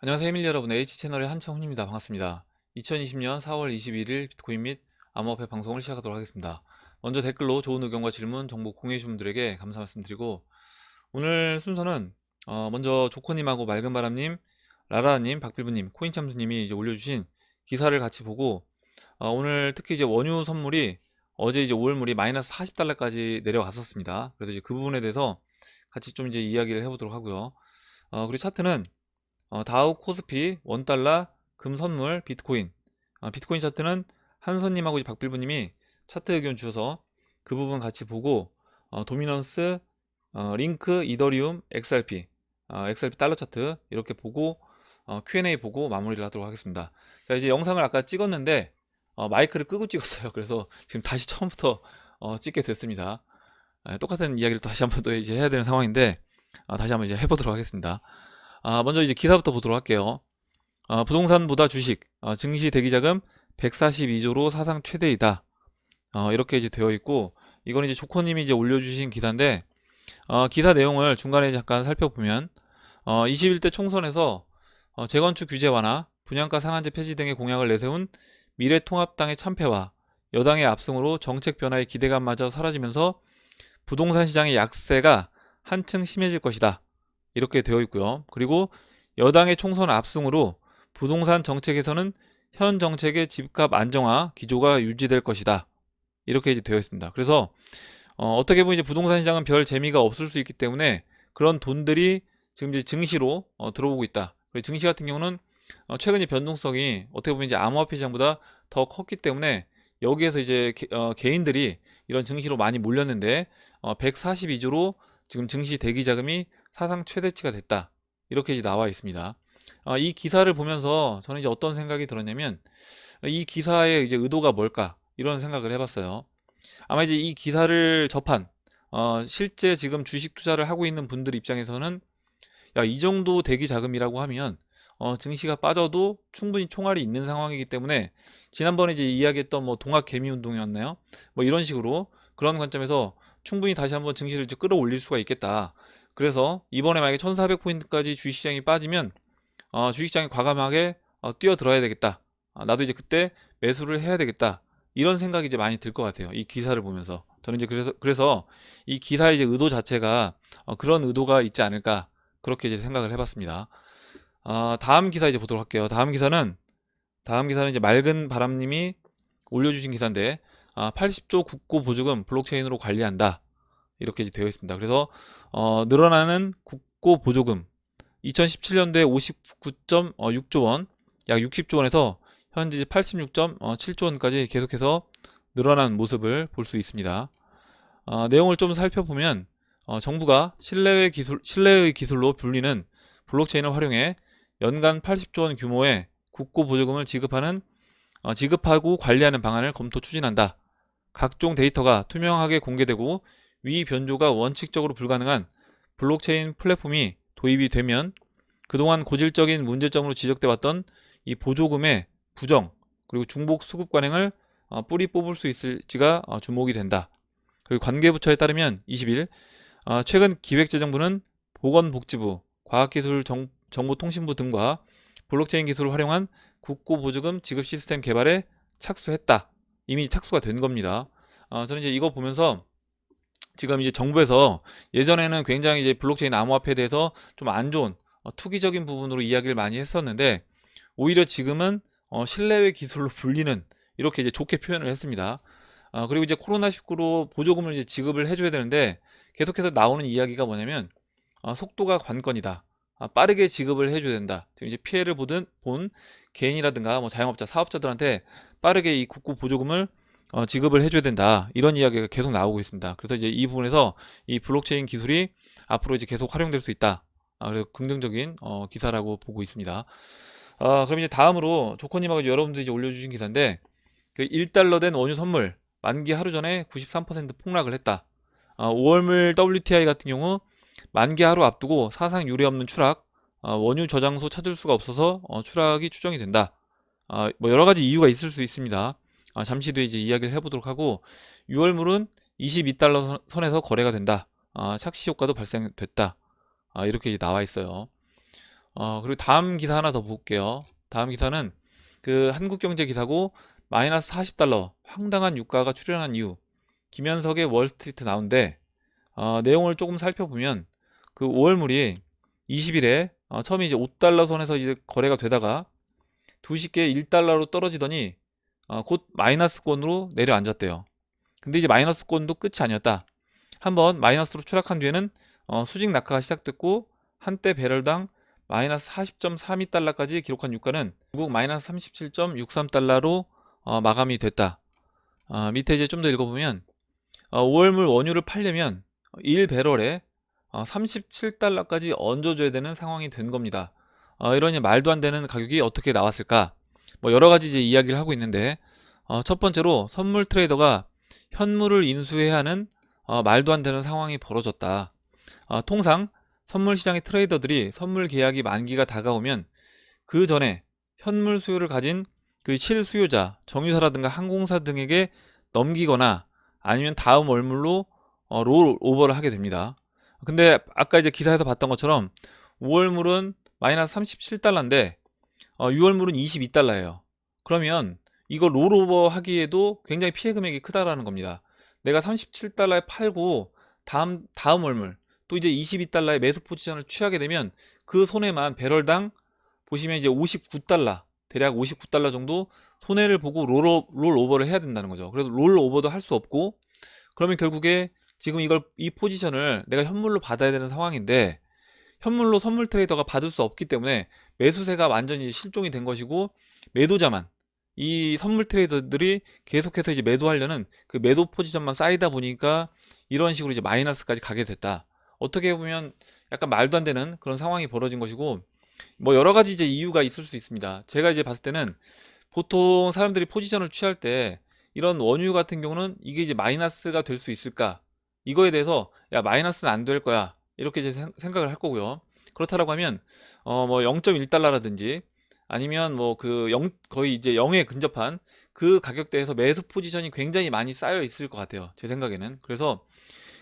안녕하세요, 에밀리 여러분. H채널의 한창훈입니다. 반갑습니다. 2020년 4월 21일 비트코인 및 암호화폐 방송을 시작하도록 하겠습니다. 먼저 댓글로 좋은 의견과 질문, 정보 공유해주신 분들에게 감사 말씀드리고, 오늘 순서는 먼저 조코님하고 맑은바람님, 라라님, 박빌브님, 코인참수님이 이제 올려주신 기사를 같이 보고, 오늘 특히 이제 원유 선물이 어제 이제 5월물이 마이너스 40달러까지 내려갔었습니다. 그래서 이제 그 부분에 대해서 같이 좀 이제 이야기를 해보도록 하고요. 그리고 차트는 다우, 코스피, 원달러, 금 선물, 비트코인. 비트코인 차트는 한선님하고 이제 박빌브님이 차트 의견 주셔서 그 부분 같이 보고, 도미넌스, 링크, 이더리움, XRP, XRP 달러 차트 이렇게 보고, Q&A 보고 마무리를 하도록 하겠습니다. 자, 이제 영상을 아까 찍었는데 마이크를 끄고 찍었어요. 그래서 지금 다시 처음부터 찍게 됐습니다. 똑같은 이야기를 또 다시 한번 또 이제 해야 되는 상황인데, 다시 한번 이제 해보도록 하겠습니다. 먼저 이제 기사부터 보도록 할게요. 부동산보다 주식, 증시 대기자금 142조로 사상 최대이다. 이렇게 이제 되어 있고, 이건 이제 조커님이 이제 올려주신 기사인데, 기사 내용을 중간에 잠깐 살펴보면, 21대 총선에서 재건축 규제 완화, 분양가 상한제 폐지 등의 공약을 내세운 미래통합당의 참패와 여당의 압승으로 정책 변화의 기대감마저 사라지면서 부동산 시장의 약세가 한층 심해질 것이다. 이렇게 되어 있고요. 그리고 여당의 총선 압승으로 부동산 정책에서는 현 정책의 집값 안정화 기조가 유지될 것이다. 이렇게 이제 되어 있습니다. 그래서 어떻게 보면 이제 부동산 시장은 별 재미가 없을 수 있기 때문에 그런 돈들이 지금 이제 증시로 들어오고 있다. 그리고 증시 같은 경우는 최근 이 변동성이 어떻게 보면 이제 암호화폐 시장보다 더 컸기 때문에 여기에서 이제 개인들이 이런 증시로 많이 몰렸는데 142조로 지금 증시 대기 자금이 사상 최대치가 됐다. 이렇게 이제 나와 있습니다. 이 기사를 보면서 저는 이제 어떤 생각이 들었냐면 이 기사의 이제 의도가 뭘까 이런 생각을 해봤어요. 아마 이제 이 기사를 접한 실제 지금 주식 투자를 하고 있는 분들 입장에서는 야, 이 정도 대기 자금이라고 하면 증시가 빠져도 충분히 총알이 있는 상황이기 때문에 지난번에 이제 이야기했던 뭐 동학 개미 운동이었나요? 뭐 이런 식으로 그런 관점에서 충분히 다시 한번 증시를 이제 끌어올릴 수가 있겠다. 그래서 이번에 만약에 1400포인트까지 주식시장이 빠지면 주식시장이 과감하게 뛰어들어야 되겠다. 나도 이제 그때 매수를 해야 되겠다. 이런 생각이 이제 많이 들 것 같아요. 이 기사를 보면서. 저는 이제 그래서 이 기사의 이제 의도 자체가 그런 의도가 있지 않을까. 그렇게 이제 생각을 해봤습니다. 다음 기사 이제 보도록 할게요. 다음 기사는 이제 맑은 바람님이 올려주신 기사인데, 80조 국고 보조금 블록체인으로 관리한다. 이렇게 이제 되어 있습니다. 그래서 늘어나는 국고 보조금 2017년도에 59.6조 원, 약 60조 원에서 현재 86.7조 원까지 계속해서 늘어난 모습을 볼 수 있습니다. 내용을 좀 살펴보면 정부가 신뢰의 기술로 불리는 블록체인을 활용해 연간 80조 원 규모의 국고 보조금을 지급하고 관리하는 방안을 검토 추진한다. 각종 데이터가 투명하게 공개되고 위 변조가 원칙적으로 불가능한 블록체인 플랫폼이 도입이 되면 그동안 고질적인 문제점으로 지적돼 왔던 이 보조금의 부정 그리고 중복 수급 관행을 뿌리 뽑을 수 있을지가 주목이 된다. 그리고 관계부처에 따르면 20일 최근 기획재정부는 보건복지부, 과학기술정보통신부 등과 블록체인 기술을 활용한 국고보조금 지급 시스템 개발에 착수했다. 이미 착수가 된 겁니다. 저는 이제 이거 보면서 지금 이제 정부에서 예전에는 굉장히 이제 블록체인 암호화폐에 대해서 좀 안 좋은 투기적인 부분으로 이야기를 많이 했었는데 오히려 지금은 신뢰의 기술로 불리는 이렇게 이제 좋게 표현을 했습니다. 그리고 이제 코로나19로 보조금을 이제 지급을 해줘야 되는데 계속해서 나오는 이야기가 뭐냐면 속도가 관건이다. 빠르게 지급을 해줘야 된다. 지금 이제 피해를 본 개인이라든가 뭐 자영업자, 사업자들한테 빠르게 이 국고 보조금을 지급을 해줘야 된다. 이런 이야기가 계속 나오고 있습니다. 그래서 이제 이 부분에서 이 블록체인 기술이 앞으로 이제 계속 활용될 수 있다. 그래서 긍정적인 기사라고 보고 있습니다. 그럼 이제 다음으로 조커님하고 여러분들이 이제 올려주신 기사인데 그 1달러 된 원유 선물 만기 하루 전에 93% 폭락을 했다. 5월물 WTI 같은 경우 만기 하루 앞두고 사상 유례 없는 추락, 원유 저장소 찾을 수가 없어서 추락이 추정이 된다. 뭐 여러 가지 이유가 있을 수 있습니다. 잠시 뒤에 이제 이야기를 해보도록 하고 6월물은 22달러 선에서 거래가 된다. 착시 효과도 발생됐다. 이렇게 이제 나와 있어요. 그리고 다음 기사 하나 더 볼게요. 다음 기사는 그 한국경제 기사고 마이너스 40달러 황당한 유가가 출현한 이유 김현석의 월스트리트 나온데 내용을 조금 살펴보면 그 5월물이 20일에 처음에 이제 5달러 선에서 이제 거래가 되다가 2시께 1달러로 떨어지더니 곧 마이너스권으로 내려앉았대요. 근데 이제 마이너스권도 끝이 아니었다. 한번 마이너스로 추락한 뒤에는 수직 낙하가 시작됐고 한때 배럴당 마이너스 40.32달러까지 기록한 유가는 결국 마이너스 37.63달러로 마감이 됐다. 밑에 이제 좀 더 읽어보면 5월물 원유를 팔려면 1배럴에 37달러까지 얹어줘야 되는 상황이 된 겁니다. 이러니 말도 안 되는 가격이 어떻게 나왔을까? 뭐 여러 가지 이제 이야기를 하고 있는데 첫 번째로 선물 트레이더가 현물을 인수해야 하는 말도 안 되는 상황이 벌어졌다. 통상 선물 시장의 트레이더들이 선물 계약이 만기가 다가오면 그 전에 현물 수요를 가진 그 실수요자, 정유사라든가 항공사 등에게 넘기거나 아니면 다음 월물로 롤 오버를 하게 됩니다. 근데 아까 이제 기사에서 봤던 것처럼 5월물은 마이너스 37달러인데 6월물은 22달러예요. 그러면 이거 롤오버 하기에도 굉장히 피해 금액이 크다라는 겁니다. 내가 37달러에 팔고 다음 월물 또 이제 22달러의 매수 포지션을 취하게 되면 그 손해만 배럴당 보시면 이제 59달러 대략 59달러 정도 손해를 보고 롤오버를 해야 된다는 거죠. 그래서 롤오버도 할 수 없고 그러면 결국에 지금 이 포지션을 내가 현물로 받아야 되는 상황인데 현물로 선물 트레이더가 받을 수 없기 때문에 매수세가 완전히 실종이 된 것이고 매도자만 이 선물 트레이더들이 계속해서 이제 매도하려는 그 매도 포지션만 쌓이다 보니까 이런 식으로 이제 마이너스까지 가게 됐다. 어떻게 보면 약간 말도 안 되는 그런 상황이 벌어진 것이고 뭐 여러 가지 이제 이유가 있을 수 있습니다. 제가 이제 봤을 때는 보통 사람들이 포지션을 취할 때 이런 원유 같은 경우는 이게 이제 마이너스가 될 수 있을까? 이거에 대해서 야 마이너스는 안 될 거야. 이렇게 이제 생각을 할 거고요. 그렇다라고 하면 뭐 0.1달러라든지 아니면 뭐 거의 이제 0에 근접한 그 가격대에서 매수 포지션이 굉장히 많이 쌓여 있을 것 같아요. 제 생각에는. 그래서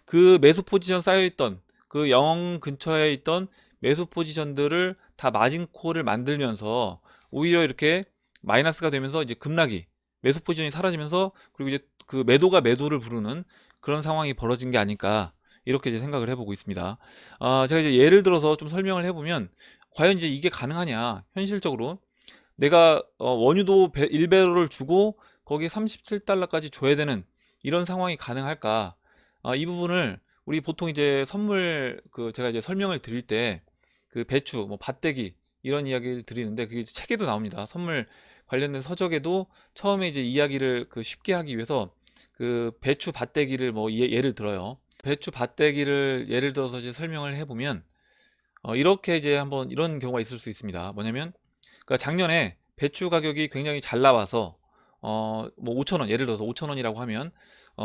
그 매수 포지션 쌓여 있던 그 0 근처에 있던 매수 포지션들을 다 마진콜을 만들면서 오히려 이렇게 마이너스가 되면서 이제 급락이 매수 포지션이 사라지면서 그리고 이제 그 매도가 매도를 부르는 그런 상황이 벌어진 게 아닐까 이렇게 이제 생각을 해보고 있습니다. 제가 이제 예를 들어서 좀 설명을 해보면 과연 이제 이게 가능하냐 현실적으로 내가 원유도 1배럴을 주고 거기에 37달러까지 줘야 되는 이런 상황이 가능할까? 이 부분을 우리 보통 이제 선물 제가 이제 설명을 드릴 때 그 배추, 뭐 밭대기 이런 이야기를 드리는데 그게 이제 책에도 나옵니다. 선물 관련된 서적에도 처음에 이제 이야기를 쉽게 하기 위해서 그 배추 밭대기를 뭐 예를 들어요. 배추 밭대기를 예를 들어서 이제 설명을 해보면 이렇게 이제 한번 이런 경우가 있을 수 있습니다. 뭐냐면 그러니까 작년에 배추 가격이 굉장히 잘 나와서 뭐 5,000원 예를 들어서 5,000원이라고 하면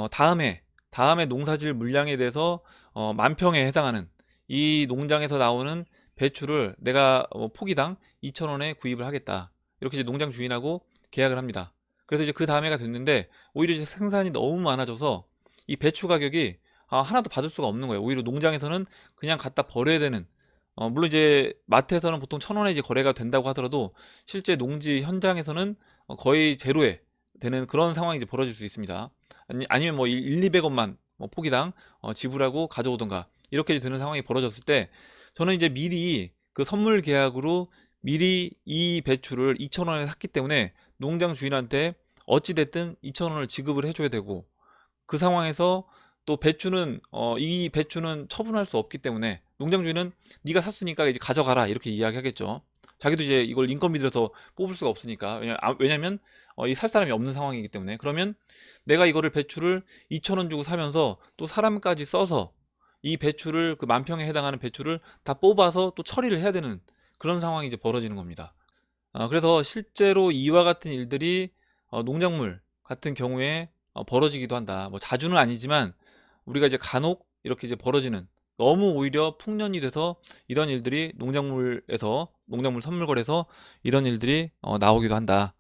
다음에 농사질 물량에 대해서 만평에 해당하는 이 농장에서 나오는 배추를 내가 포기당 2,000원에 구입을 하겠다. 이렇게 이제 농장 주인하고 계약을 합니다. 그래서 이제 그 다음해가 됐는데 오히려 이제 생산이 너무 많아져서 이 배추 가격이 하나도 받을 수가 없는 거예요. 오히려 농장에서는 그냥 갖다 버려야 되는 물론 이제 마트에서는 보통 1,000원에 이제 거래가 된다고 하더라도 실제 농지 현장에서는 거의 제로에 되는 그런 상황이 이제 벌어질 수 있습니다. 아니면 뭐 200원만 포기당 지불하고 가져오던가 이렇게 되는 상황이 벌어졌을 때 저는 이제 미리 그 선물 계약으로 미리 이 배추를 2,000원에 샀기 때문에 농장 주인한테 어찌됐든 2,000원을 지급을 해줘야 되고 그 상황에서 또 이 배추는 처분할 수 없기 때문에 농장 주인은 네가 샀으니까 이제 가져가라 이렇게 이야기하겠죠. 자기도 이제 이걸 인건비 들여서 뽑을 수가 없으니까 왜냐면 이 살 사람이 없는 상황이기 때문에 그러면 내가 이거를 배추를 2,000원 주고 사면서 또 사람까지 써서 이 배추를 그 만평에 해당하는 배추를 다 뽑아서 또 처리를 해야 되는 그런 상황이 이제 벌어지는 겁니다. 그래서 실제로 이와 같은 일들이 농작물 같은 경우에 벌어지기도 한다. 뭐 자주는 아니지만 우리가 이제 간혹 이렇게 이제 벌어지는 너무 오히려 풍년이 돼서 이런 일들이 농작물 선물거래에서 이런 일들이 나오기도 한다.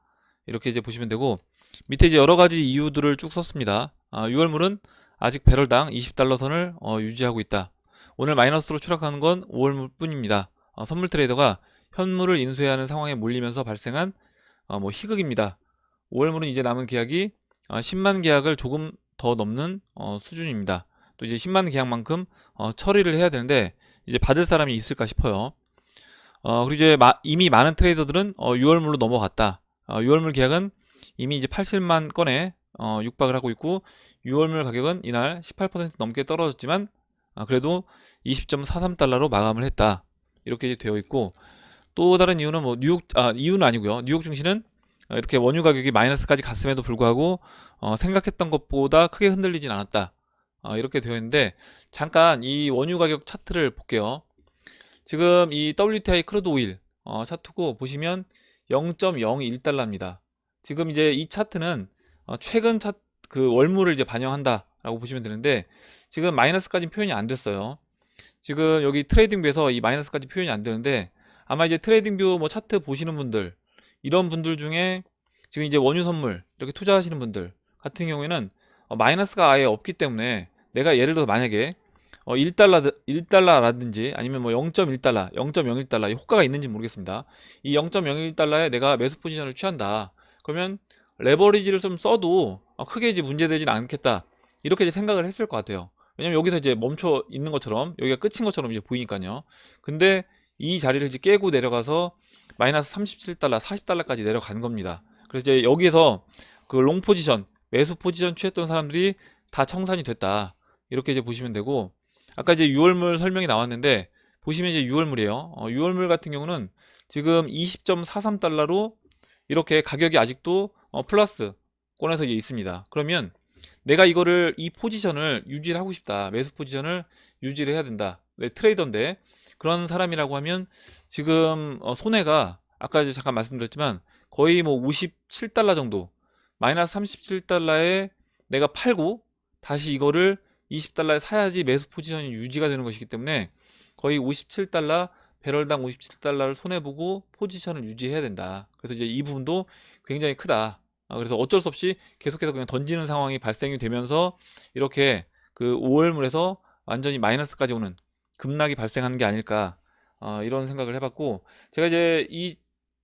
이렇게 이제 보시면 되고 밑에 이제 여러 가지 이유들을 쭉 썼습니다. 6월물은 아직 배럴당 20달러 선을 유지하고 있다. 오늘 마이너스로 추락하는 건 5월물 뿐입니다. 선물 트레이더가 현물을 인수해야 하는 상황에 몰리면서 발생한 뭐 희극입니다. 5월물은 이제 남은 계약이 10만 계약을 조금 더 넘는 수준입니다. 또 이제 10만 계약만큼 처리를 해야 되는데 이제 받을 사람이 있을까 싶어요. 그리고 이제 이미 많은 트레이더들은 6월물로 넘어갔다. 6월물 계약은 이미 이제 80만 건에 육박을 하고 있고 6월물 가격은 이날 18% 넘게 떨어졌지만 그래도 20.43달러로 마감을 했다. 이렇게 되어 있고 또 다른 이유는 뭐 이유는 아니고요. 뉴욕 증시는 이렇게 원유 가격이 마이너스까지 갔음에도 불구하고 생각했던 것보다 크게 흔들리진 않았다. 이렇게 되어 있는데 잠깐 이 원유 가격 차트를 볼게요. 지금 이 WTI 크루드 오일 차트고 보시면 0.01달러입니다. 지금 이제 이 차트는 최근 그 월물을 이제 반영한다라고 보시면 되는데 지금 마이너스까지 표현이 안 됐어요. 지금 여기 트레이딩뷰에서 이 마이너스까지 표현이 안 되는데 아마 이제 트레이딩뷰 뭐 차트 보시는 분들 이런 분들 중에 지금 이제 원유 선물 이렇게 투자하시는 분들 같은 경우에는 마이너스가 아예 없기 때문에 내가 예를 들어 만약에 1달러라든지 아니면 뭐 0.1달러, 0.01달러 이 호가가 있는지 모르겠습니다. 이 0.01달러에 내가 매수 포지션을 취한다. 그러면 레버리지를 좀 써도 크게 이제 문제되진 않겠다. 이렇게 이제 생각을 했을 것 같아요. 왜냐면 여기서 이제 멈춰 있는 것처럼 여기가 끝인 것처럼 이제 보이니까요. 근데 이 자리를 이제 깨고 내려가서 마이너스 37달러, 40달러까지 내려간 겁니다. 그래서 이제 여기에서 그 롱 포지션, 매수 포지션 취했던 사람들이 다 청산이 됐다. 이렇게 이제 보시면 되고 아까 이제 6월물 설명이 나왔는데 보시면 이제 6월물이에요. 6월물 같은 경우는 지금 20.43달러로 이렇게 가격이 아직도 플러스권에서 이제 있습니다. 그러면 내가 이 포지션을 유지를 하고 싶다. 매수 포지션을 유지를 해야 된다. 네, 트레이더인데 그런 사람이라고 하면 지금 손해가 아까 이제 잠깐 말씀드렸지만 거의 뭐 57달러 정도 마이너스 37달러에 내가 팔고 다시 이거를 20달러에 사야지 매수 포지션이 유지가 되는 것이기 때문에 거의 57달러 배럴당 57달러를 손해보고 포지션을 유지해야 된다. 그래서 이제 이 부분도 굉장히 크다. 그래서 어쩔 수 없이 계속해서 그냥 던지는 상황이 발생이 되면서 이렇게 그 5월물에서 완전히 마이너스까지 오는 급락이 발생하는 게 아닐까 이런 생각을 해봤고 제가 이제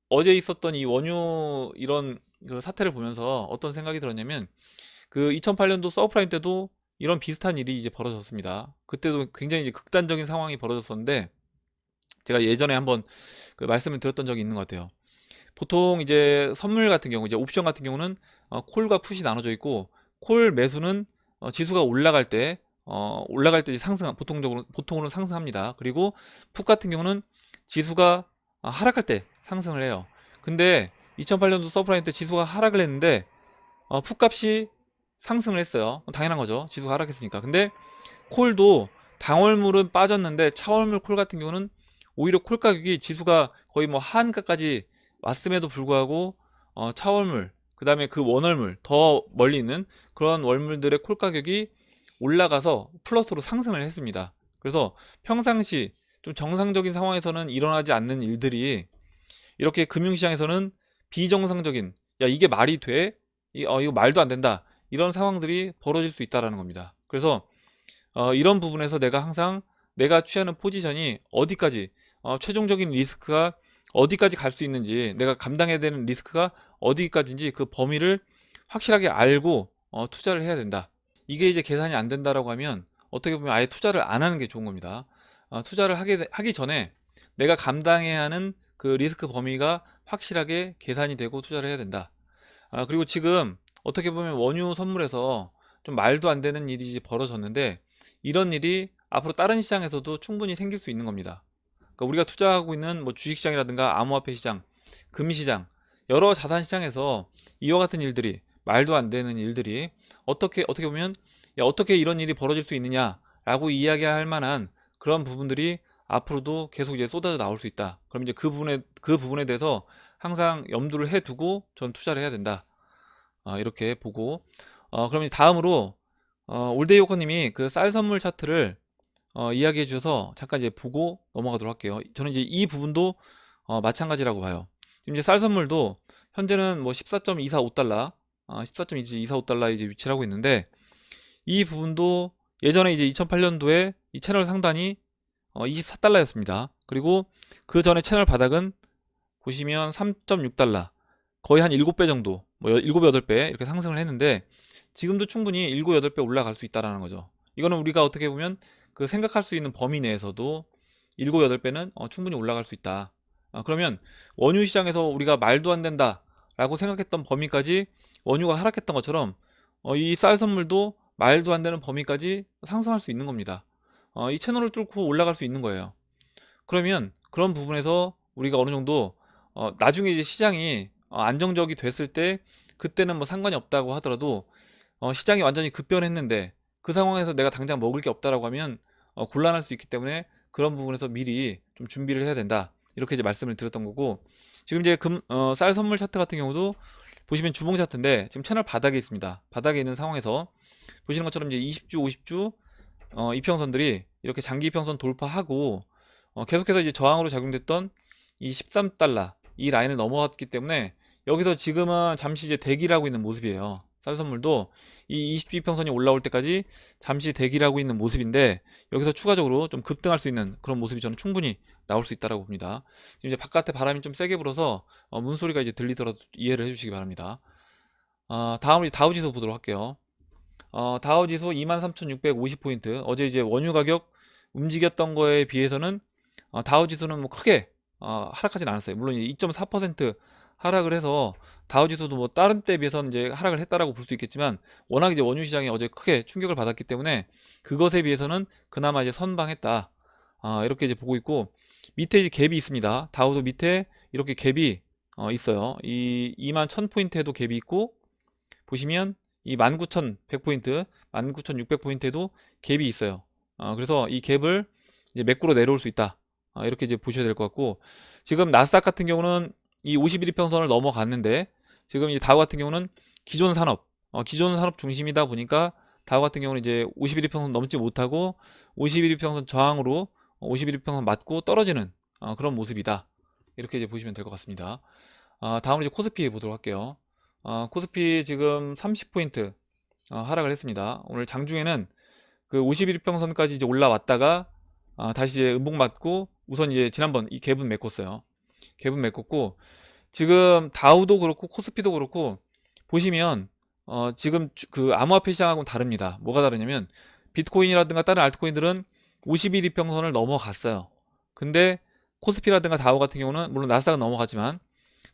어제 있었던 이 원유 이런 그 사태를 보면서 어떤 생각이 들었냐면 그 2008년도 서브프라임 때도 이런 비슷한 일이 이제 벌어졌습니다. 그때도 굉장히 이제 극단적인 상황이 벌어졌었는데 제가 예전에 한번 그 말씀을 드렸던 적이 있는 것 같아요. 보통 이제 선물 같은 경우 이제 옵션 같은 경우는 콜과 풋이 나눠져 있고 콜 매수는 지수가 올라갈 때 보통으로는 상승합니다. 그리고 풋 같은 경우는 지수가 하락할 때 상승을 해요. 근데 2008년도 서프라임 때 지수가 하락을 했는데 풋 값이 상승을 했어요. 당연한 거죠. 지수가 하락했으니까. 근데 콜도 당월물은 빠졌는데 차월물 콜 같은 경우는 오히려 콜 가격이 지수가 거의 뭐 하한가까지 왔음에도 불구하고 차월물 그 다음에 그 원월물 더 멀리 있는 그런 월물들의 콜 가격이 올라가서 플러스로 상승을 했습니다. 그래서 평상시 좀 정상적인 상황에서는 일어나지 않는 일들이 이렇게 금융시장에서는 비정상적인 야 이게 말이 돼? 이거 말도 안 된다. 이런 상황들이 벌어질 수 있다라는 겁니다. 그래서 이런 부분에서 내가 항상 내가 취하는 포지션이 어디까지 최종적인 리스크가 어디까지 갈 수 있는지 내가 감당해야 되는 리스크가 어디까지인지 그 범위를 확실하게 알고 투자를 해야 된다. 이게 이제 계산이 안 된다라고 하면 어떻게 보면 아예 투자를 안 하는 게 좋은 겁니다. 투자를 하기 전에 내가 감당해야 하는 그 리스크 범위가 확실하게 계산이 되고 투자를 해야 된다. 그리고 지금 어떻게 보면 원유 선물에서 좀 말도 안 되는 일이 이제 벌어졌는데 이런 일이 앞으로 다른 시장에서도 충분히 생길 수 있는 겁니다. 그러니까 우리가 투자하고 있는 뭐 주식시장이라든가 암호화폐 시장, 금시장, 여러 자산 시장에서 이와 같은 일들이 말도 안 되는 일들이 어떻게 보면 야, 어떻게 이런 일이 벌어질 수 있느냐라고 이야기할 만한 그런 부분들이 앞으로도 계속 이제 쏟아져 나올 수 있다. 그럼 이제 그 부분에 대해서 항상 염두를 해두고 전 투자를 해야 된다. 이렇게 보고 그럼 이제 다음으로 올데이 호커님이 그 쌀 선물 차트를 이야기해 주셔서 잠깐 이제 보고 넘어가도록 할게요. 저는 이제 이 부분도 마찬가지라고 봐요. 지금 이제 쌀 선물도 현재는 뭐 14.245달러, 14.245달러 이제 위치를 하고 있는데 이 부분도 예전에 이제 2008년도에 이 채널 상단이 24달러였습니다. 그리고 그 전에 채널 바닥은 보시면 3.6달러, 거의 한 7배 정도, 뭐 7, 8배 이렇게 상승을 했는데 지금도 충분히 7, 8배 올라갈 수 있다라는 거죠. 이거는 우리가 어떻게 보면 그 생각할 수 있는 범위 내에서도 7, 8배는 충분히 올라갈 수 있다. 그러면 원유 시장에서 우리가 말도 안 된다 라고 생각했던 범위까지 원유가 하락했던 것처럼 이 쌀 선물도 말도 안 되는 범위까지 상승할 수 있는 겁니다. 이 채널을 뚫고 올라갈 수 있는 거예요. 그러면 그런 부분에서 우리가 어느 정도 나중에 이제 시장이 안정적이 됐을 때 그때는 뭐 상관이 없다고 하더라도 시장이 완전히 급변했는데 그 상황에서 내가 당장 먹을 게 없다라고 하면 곤란할 수 있기 때문에 그런 부분에서 미리 좀 준비를 해야 된다. 이렇게 이제 말씀을 드렸던 거고, 지금 이제 쌀 선물 차트 같은 경우도 보시면 주봉 차트인데 지금 채널 바닥에 있습니다. 바닥에 있는 상황에서 보시는 것처럼 이제 20주, 50주 이평선들이 이렇게 장기 이평선 돌파하고 계속해서 이제 저항으로 작용됐던 이 13달러 이 라인을 넘어갔기 때문에 여기서 지금은 잠시 이제 대기를 하고 있는 모습이에요. 쌀 선물도 이 20주 이평선이 올라올 때까지 잠시 대기를 하고 있는 모습인데 여기서 추가적으로 좀 급등할 수 있는 그런 모습이 저는 충분히 나올 수 있다고 봅니다. 지금 이제 바깥에 바람이 좀 세게 불어서 문소리가 이제 들리더라도 이해를 해주시기 바랍니다. 다음으로 이제 다우지수 보도록 할게요. 다우지수 23,650포인트. 어제 이제 원유 가격 움직였던 거에 비해서는 다우지수는 뭐 크게 하락하진 않았어요. 물론 2.4% 하락을 해서 다우지수도 뭐 다른 때에 비해서는 이제 하락을 했다라고 볼 수 있겠지만 워낙 이제 원유 시장이 어제 크게 충격을 받았기 때문에 그것에 비해서는 그나마 이제 선방했다. 이렇게 이제 보고 있고, 밑에 이제 갭이 있습니다. 다우도 밑에 이렇게 갭이 있어요. 이 21,000포인트에도 갭이 있고, 보시면 이 19,100포인트, 19,600포인트에도 갭이 있어요. 그래서 이 갭을 이제 매꾸로 내려올 수 있다. 이렇게 이제 보셔야 될 것 같고, 지금 나스닥 같은 경우는 이 51이평선을 넘어갔는데 지금 이 다우 같은 경우는 기존 산업 중심이다 보니까 다우 같은 경우는 이제 51이평선 넘지 못하고 51이평선 저항으로 51이평선 맞고 떨어지는 그런 모습이다. 이렇게 이제 보시면 될 것 같습니다. 다음으로 이제 코스피 보도록 할게요. 코스피 지금 30포인트 하락을 했습니다. 오늘 장중에는 그 51평선까지 이제 올라왔다가 다시 이제 음봉 맞고 우선 이제 지난번 이 갭은 메꿨어요. 갭은 메꿨고, 지금 다우도 그렇고 코스피도 그렇고 보시면 지금 그 암호화폐 시장하고는 다릅니다. 뭐가 다르냐면 비트코인이라든가 다른 알트코인들은 51이평선을 넘어갔어요. 근데 코스피라든가 다우 같은 경우는 물론 나스닥은 넘어갔지만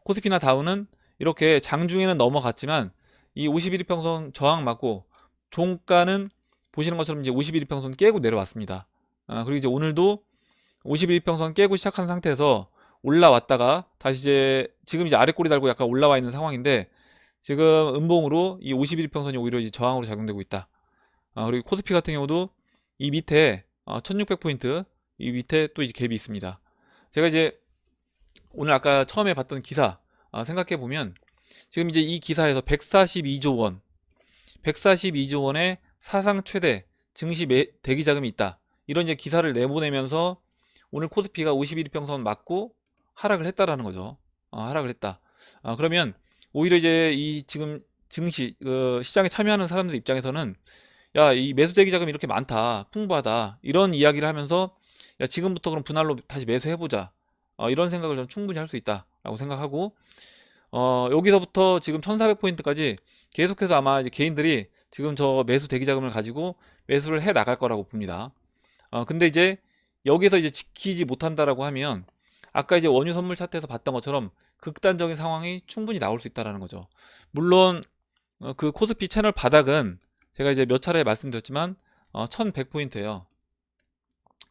코스피나 다우는 이렇게 장중에는 넘어갔지만 이 51이평선 저항 맞고 종가는 보시는 것처럼 이제 51이평선 깨고 내려왔습니다. 그리고 이제 오늘도 51이평선 깨고 시작한 상태에서 올라왔다가 다시 이제 지금 이제 아래 꼬리 달고 약간 올라와 있는 상황인데 지금 음봉으로 이 51이평선이 오히려 이제 저항으로 작용되고 있다. 그리고 코스피 같은 경우도 이 밑에 1600포인트 이 밑에 또 이제 갭이 있습니다. 제가 이제 오늘 아까 처음에 봤던 기사 생각해 보면 지금 이제 이 기사에서 142조 원 142조 원의 사상 최대 증시 대기 자금이 있다. 이런 이제 기사를 내보내면서 오늘 코스피가 51이평선 맞고 하락을 했다라는 거죠. 하락을 했다. 그러면 오히려 이제 이 지금 증시 시장에 참여하는 사람들 입장에서는 야, 이 매수 대기 자금이 이렇게 많다, 풍부하다 이런 이야기를 하면서 야, 지금부터 그럼 분할로 다시 매수해보자. 이런 생각을 좀 충분히 할 수 있다라고 생각하고, 여기서부터 지금 1400포인트까지 계속해서 아마 이제 개인들이 지금 저 매수 대기 자금을 가지고 매수를 해 나갈 거라고 봅니다. 근데 이제 여기서 이제 지키지 못한다라고 하면 아까 이제 원유 선물 차트에서 봤던 것처럼 극단적인 상황이 충분히 나올 수 있다라는 거죠. 물론 그 코스피 채널 바닥은 제가 이제 몇 차례 말씀드렸지만 1100포인트예요.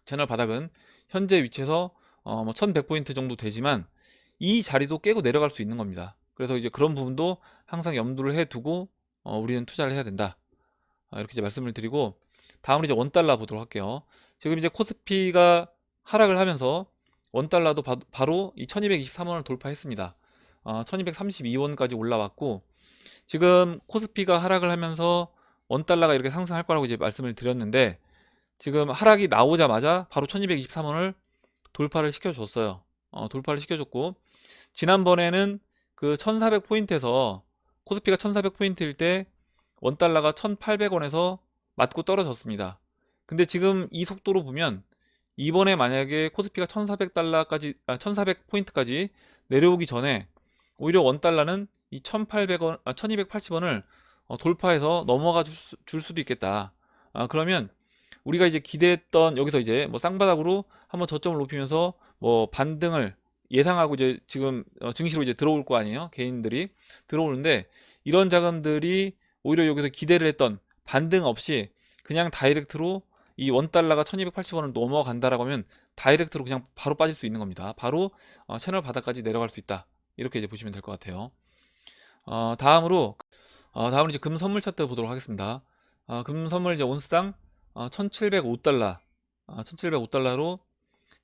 채널 바닥은 현재 위치에서 뭐 1100포인트 정도 되지만 이 자리도 깨고 내려갈 수 있는 겁니다. 그래서 이제 그런 부분도 항상 염두를 해 두고 우리는 투자를 해야 된다. 이렇게 이제 말씀을 드리고, 다음으로 이제 원달러 보도록 할게요. 지금 이제 코스피가 하락을 하면서 원달러도 바로 이 1223원을 돌파했습니다. 1232원까지 올라왔고, 지금 코스피가 하락을 하면서 원달러가 이렇게 상승할 거라고 이제 말씀을 드렸는데 지금 하락이 나오자마자 바로 1223원을 돌파를 시켜줬어요. 돌파를 시켜줬고, 지난번에는 그 1400포인트에서 코스피가 1400포인트일 때 원달러가 1800원에서 맞고 떨어졌습니다. 근데 지금 이 속도로 보면 이번에 만약에 코스피가 1400달러까지 1400포인트까지 내려오기 전에 오히려 원달러는 이 1800원, 1280원을 돌파해서 넘어가 줄 수도 있겠다. 그러면 우리가 이제 기대했던 여기서 이제 뭐 쌍바닥으로 한번 저점을 높이면서 뭐 반등을 예상하고 이제 지금 증시로 이제 들어올 거 아니에요? 개인들이 들어오는데 이런 자금들이 오히려 여기서 기대를 했던 반등 없이 그냥 다이렉트로 이 원달러가 1280원을 넘어간다라고 하면 다이렉트로 그냥 바로 빠질 수 있는 겁니다. 바로 채널 바닥까지 내려갈 수 있다. 이렇게 이제 보시면 될 것 같아요. 다음으로 이제 금 선물 차트 보도록 하겠습니다. 금 선물 이제 온스당 1705달러, 1705달러로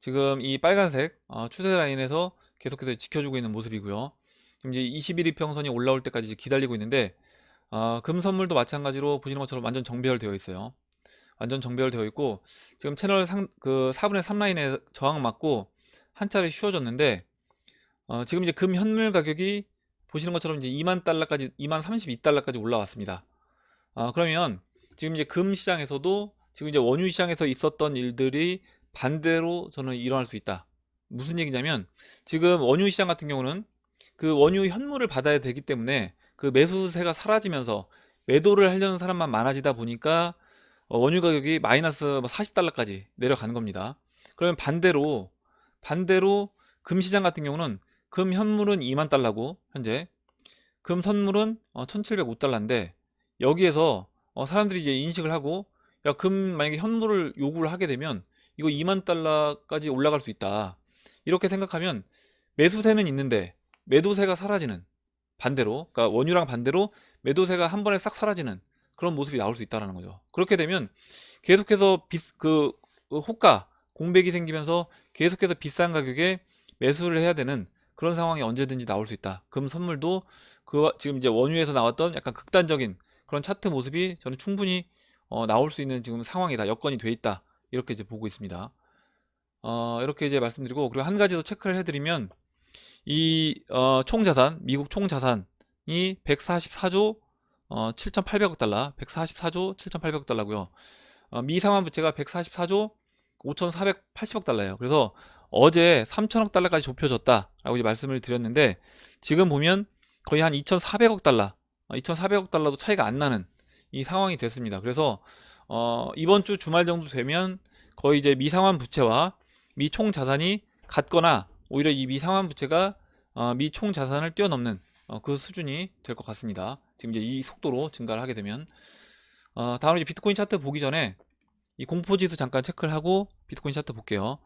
지금 이 빨간색 추세 라인에서 계속해서 지켜주고 있는 모습이고요. 지금 이제 21 이평선이 올라올 때까지 이제 기다리고 있는데 금 선물도 마찬가지로 보시는 것처럼 완전 정배열되어 있어요. 완전 정배열되어 있고 지금 채널 4분의 3 라인에 저항 맞고 한 차례 쉬어졌는데 지금 이제 금 현물 가격이 보시는 것처럼 이제 2만 달러까지 2만 32달러까지 올라왔습니다. 그러면 지금 이제 금 시장에서도 지금 이제 원유 시장에서 있었던 일들이 반대로 저는 일어날 수 있다. 무슨 얘기냐면 지금 원유 시장 같은 경우는 그 원유 현물을 받아야 되기 때문에 그 매수세가 사라지면서 매도를 하려는 사람만 많아지다 보니까 원유 가격이 마이너스 40달러까지 내려가는 겁니다. 그러면 반대로 금 시장 같은 경우는 금 현물은 2만 달러고 현재 금 선물은 1705달러인데 여기에서 사람들이 이제 인식을 하고 야, 금 만약에 현물을 요구를 하게 되면 이거 2만 달러까지 올라갈 수 있다. 이렇게 생각하면 매수세는 있는데 매도세가 사라지는 반대로 그러니까 원유랑 반대로 매도세가 한 번에 싹 사라지는 그런 모습이 나올 수 있다는 거죠. 그렇게 되면 계속해서 호가 공백이 생기면서 계속해서 비싼 가격에 매수를 해야 되는 그런 상황이 언제든지 나올 수 있다. 금 선물도 지금 이제 원유에서 나왔던 약간 극단적인 그런 차트 모습이 저는 충분히 나올 수 있는 지금 상황이다. 여건이 돼 있다. 이렇게 이제 보고 있습니다. 이렇게 이제 말씀드리고 그리고 한 가지 더 체크를 해드리면 이 총자산 미국 총자산이 144조 7,800억 달러 144조 7,800억 달러고요. 미상환 부채가 144조 5,480억 달러예요. 그래서 어제 3천억 달러까지 좁혀졌다라고 이제 말씀을 드렸는데 지금 보면 거의 한 2,400억 달러, 2,400억 달러도 차이가 안 나는 이 상황이 됐습니다. 그래서 이번 주 주말 정도 되면 거의 이제 미상환 부채와 미총 자산이 같거나 오히려 이 미상환 부채가 미총 자산을 뛰어넘는 그 수준이 될 것 같습니다. 지금 이제 이 속도로 증가를 하게 되면 다음으로 이제 비트코인 차트 보기 전에 이 공포지수 잠깐 체크를 하고 비트코인 차트 볼게요.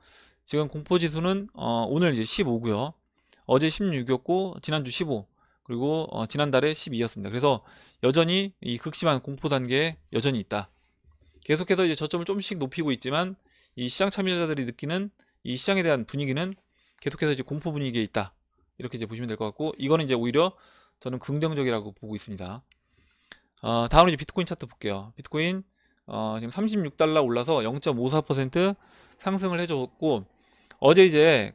지금 공포지수는 오늘 이제 15고요. 어제 16이었고 지난주 15 그리고 지난달에 12였습니다. 그래서 여전히 이 극심한 공포 단계에 여전히 있다. 계속해서 이제 저점을 조금씩 높이고 있지만 이 시장 참여자들이 느끼는 이 시장에 대한 분위기는 계속해서 이제 공포 분위기에 있다. 이렇게 이제 보시면 될 것 같고 이거는 이제 오히려 저는 긍정적이라고 보고 있습니다. 다음으로 이제 비트코인 차트 볼게요. 비트코인 지금 36달러 올라서 0.54% 상승을 해줬고 어제 이제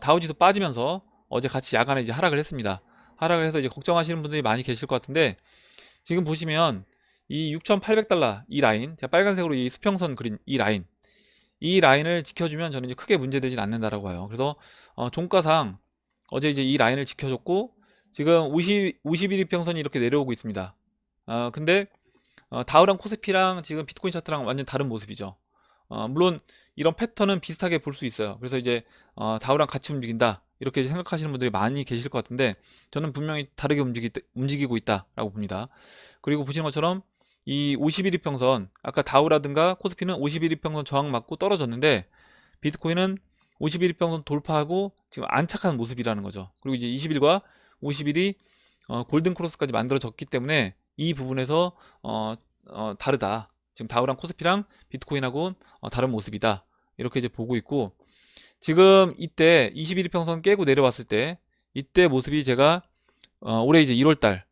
다우지수 빠지면서 어제 같이 야간에 이제 하락을 했습니다. 하락을 해서 이제 걱정하시는 분들이 많이 계실 것 같은데 지금 보시면 이 6,800달러 이 라인 제가 빨간색으로 이 수평선 그린 이 라인을 지켜주면 저는 이제 크게 문제되진 않는다라고 봐요. 그래서 종가상 어제 이제 이 라인을 지켜줬고 지금 51 이평선이 이렇게 내려오고 있습니다. 근데 다우랑 코스피랑 지금 비트코인 차트랑 완전 다른 모습이죠. 물론 이런 패턴은 비슷하게 볼 수 있어요. 그래서 이제 다우랑 같이 움직인다 이렇게 생각하시는 분들이 많이 계실 것 같은데 저는 분명히 다르게 움직이고 있다라고 봅니다. 그리고 보시는 것처럼 이 51 이평선 아까 다우라든가 코스피는 51 이평선 저항 맞고 떨어졌는데 비트코인은 51 이평선 돌파하고 지금 안착한 모습이라는 거죠. 그리고 이제 21과 51이 골든 크로스까지 만들어졌기 때문에 이 부분에서 다르다. 지금 다우랑 코스피랑 비트코인하고 다른 모습이다. 이렇게 이제 보고 있고 지금 이때 21일평선 깨고 내려왔을 때 이때 모습이 제가 올해 이제 1월달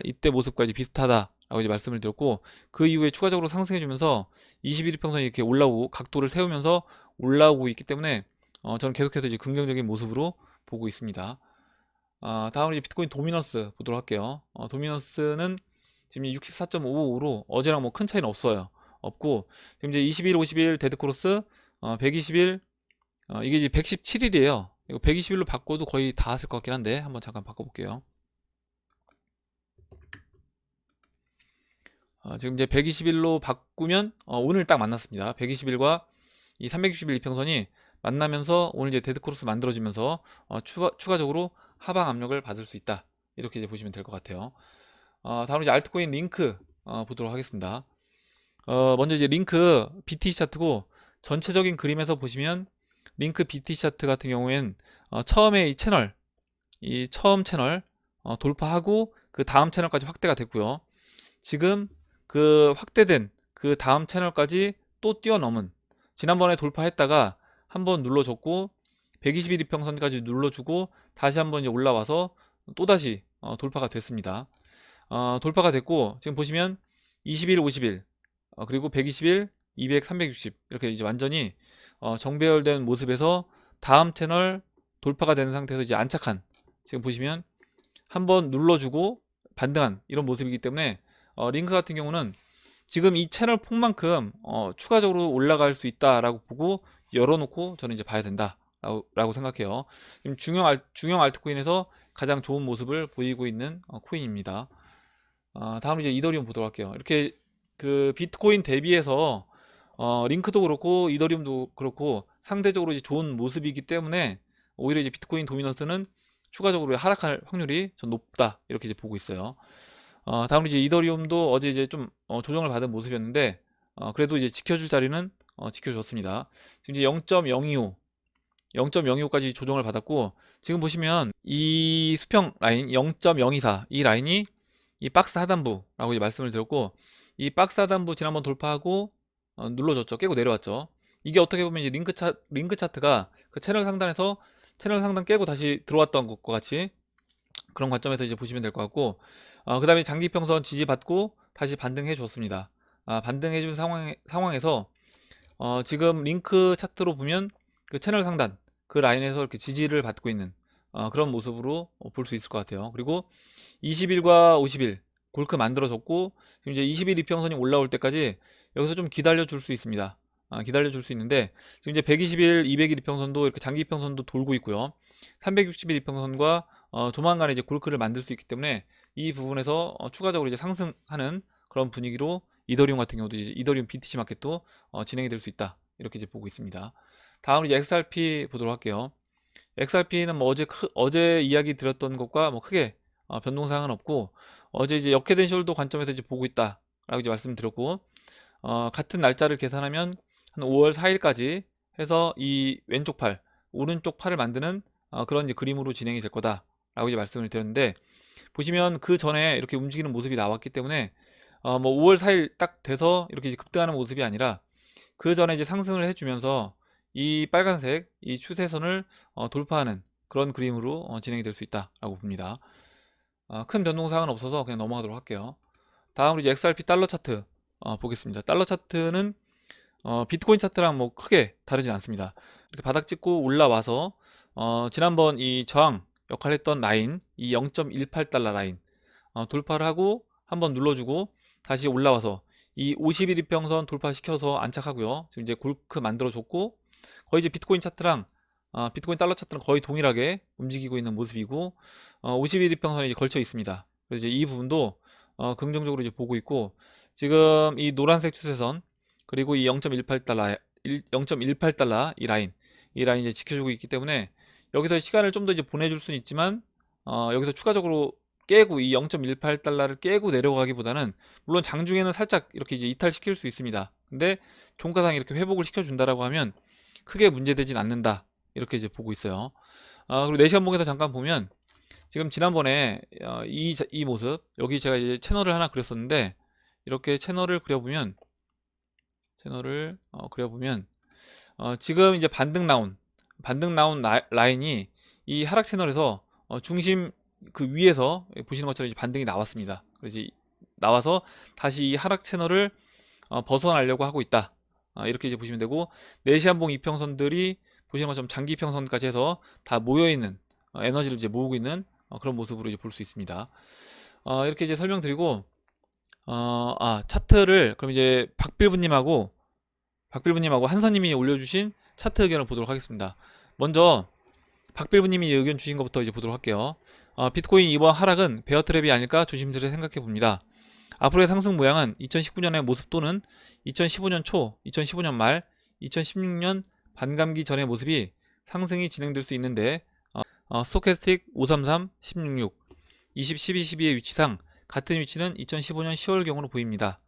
이때 모습까지 비슷하다라고 이제 말씀을 드렸고 그 이후에 추가적으로 상승해주면서 21일평선이 이렇게 올라오고 각도를 세우면서 올라오고 있기 때문에 저는 계속해서 이제 긍정적인 모습으로 보고 있습니다. 다음으로 이제 비트코인 도미넌스 보도록 할게요. 도미넌스는 지금 64.55로 어제랑 뭐 큰 차이는 없고 지금 이제 21, 50일 데드크로스 120일 이게 이제 117일이에요. 이거 120일로 바꿔도 거의 다 왔을 것 같긴 한데 한번 잠깐 바꿔볼게요. 지금 이제 120일로 바꾸면 오늘 딱 만났습니다. 120일과 이 360일 이평선이 만나면서 오늘 이제 데드크로스 만들어지면서 추가적으로 하방 압력을 받을 수 있다. 이렇게 이제 보시면 될 것 같아요. 다음 이제 알트코인 링크 보도록 하겠습니다. 먼저 이제 링크 BTC 차트고 전체적인 그림에서 보시면 링크 BTC 차트 같은 경우엔 처음에 이 처음 채널 돌파하고 그 다음 채널까지 확대가 됐고요. 지금 그 확대된 그 다음 채널까지 또 뛰어넘은, 지난번에 돌파했다가 한번 눌러줬고 120일 이평선까지 눌러주고 다시 한번 이제 올라와서 또다시 돌파가 됐습니다. 돌파가 됐고 지금 보시면 20일, 50일 그리고 120일, 200, 360 이렇게 이제 완전히 정배열된 모습에서 다음 채널 돌파가 되는 상태에서 이제 안착한, 지금 보시면 한번 눌러주고 반등한 이런 모습이기 때문에 링크 같은 경우는 지금 이 채널 폭만큼 추가적으로 올라갈 수 있다라고 보고 열어놓고 저는 이제 봐야 된다 라고 생각해요. 지금 중형 알트코인에서 가장 좋은 모습을 보이고 있는 코인입니다. 다음 이제 이더리움 보도록 할게요. 이렇게 그 비트코인 대비해서 링크도 그렇고 이더리움도 그렇고 상대적으로 이제 좋은 모습이기 때문에 오히려 이제 비트코인 도미넌스는 추가적으로 하락할 확률이 좀 높다 이렇게 이제 보고 있어요. 다음으로 이제 이더리움도 어제 이제 좀 조정을 받은 모습이었는데 그래도 이제 지켜줄 자리는 지켜줬습니다. 지금 이제 0.025 0.025까지 조정을 받았고 지금 보시면 이 수평 라인 0.024 이 라인이 이 박스 하단부라고 이제 말씀을 드렸고 이 박스 하단부 지난번 돌파하고 눌러줬죠. 깨고 내려왔죠. 이게 어떻게 보면 이제 링크 차트가 그 채널 상단에서 채널 상단 깨고 다시 들어왔던 것과 같이 그런 관점에서 이제 보시면 될 것 같고 그 다음에 장기평선 지지받고 다시 반등해 줬습니다. 반등해 준 상황에서 지금 링크 차트로 보면 그 채널 상단 그 라인에서 이렇게 지지를 받고 있는 그런 모습으로 볼 수 있을 것 같아요. 그리고 20일과 50일 골크 만들어졌고 지금 이제 20일 이평선이 올라올 때까지 여기서 좀 기다려 줄 수 있습니다. 기다려 줄 수 있는데 지금 이제 120일, 200일 이평선도 이렇게 장기 이평선도 돌고 있고요. 360일 이평선과 조만간에 이제 골크를 만들 수 있기 때문에 이 부분에서 추가적으로 이제 상승하는 그런 분위기로 이더리움 같은 경우도 이제 이더리움 BTC 마켓도 진행이 될 수 있다. 이렇게 이제 보고 있습니다. 다음으로 이제 XRP 보도록 할게요. XRP는 뭐 어제 이야기 드렸던 것과 뭐 크게 변동사항은 없고 어제 이제 역회된 숄더 관점에서 이제 보고 있다라고 이제 말씀드렸고 같은 날짜를 계산하면 한 5월 4일까지 해서 이 왼쪽 팔, 오른쪽 팔을 만드는 그런 이제 그림으로 진행이 될 거다라고 이제 말씀을 드렸는데 보시면 그 전에 이렇게 움직이는 모습이 나왔기 때문에 뭐 5월 4일 딱 돼서 이렇게 이제 급등하는 모습이 아니라 그 전에 이제 상승을 해주면서 이 빨간색 이 추세선을 돌파하는 그런 그림으로 진행이 될 수 있다라고 봅니다. 큰 변동사항은 없어서 그냥 넘어가도록 할게요. 다음으로 이제 XRP 달러 차트 보겠습니다. 달러 차트는 비트코인 차트랑 뭐 크게 다르진 않습니다. 이렇게 바닥 찍고 올라와서 지난번 이 저항 역할을 했던 라인 이 0.18달러 라인 돌파를 하고 한번 눌러주고 다시 올라와서 이 50일 이평선 돌파시켜서 안착하고요. 지금 이제 골크 만들어줬고 거의 이제 비트코인 차트랑 비트코인 달러 차트는 거의 동일하게 움직이고 있는 모습이고 50일 이평선이 이제 걸쳐 있습니다. 그래서 이제 이 부분도 긍정적으로 이제 보고 있고 지금 이 노란색 추세선 그리고 이 0.18달러 0.18달러 이 라인 이제 지켜주고 있기 때문에 여기서 시간을 좀 더 이제 보내줄 수는 있지만 여기서 추가적으로 깨고 이 0.18달러를 깨고 내려가기보다는 물론 장중에는 살짝 이렇게 이제 이탈시킬 수 있습니다. 근데 종가상에 이렇게 회복을 시켜준다라고 하면 크게 문제되진 않는다 이렇게 이제 보고 있어요. 그리고 4시간 봉에서 잠깐 보면 지금 지난번에 이 모습 여기 제가 이제 채널을 하나 그렸었는데 이렇게 채널을 그려보면 지금 이제 반등 나온 라인이 이 하락 채널에서 중심 그 위에서 보시는 것처럼 이제 반등이 나왔습니다. 그래서 나와서 다시 이 하락 채널을 벗어나려고 하고 있다. 이렇게 이제 보시면 되고 4시간 봉 이평선들이 보시는 것처럼 장기 이평선까지 해서 다 모여 있는 에너지를 이제 모으고 있는 그런 모습으로 이제 볼 수 있습니다. 이렇게 이제 설명드리고 차트를 그럼 이제 박빌부님하고 한선님이 올려주신 차트 의견을 보도록 하겠습니다. 먼저 박빌부님이 의견 주신 것부터 이제 보도록 할게요. 비트코인 이번 하락은 베어 트랩이 아닐까 조심스레 생각해 봅니다. 앞으로의 상승 모양은 2019년의 모습 또는 2015년 초, 2015년 말, 2016년 반감기 전의 모습이 상승이 진행될 수 있는데 스토캐스틱 533, 166, 20, 12, 12의 위치상 같은 위치는 2015년 10월경으로 보입니다.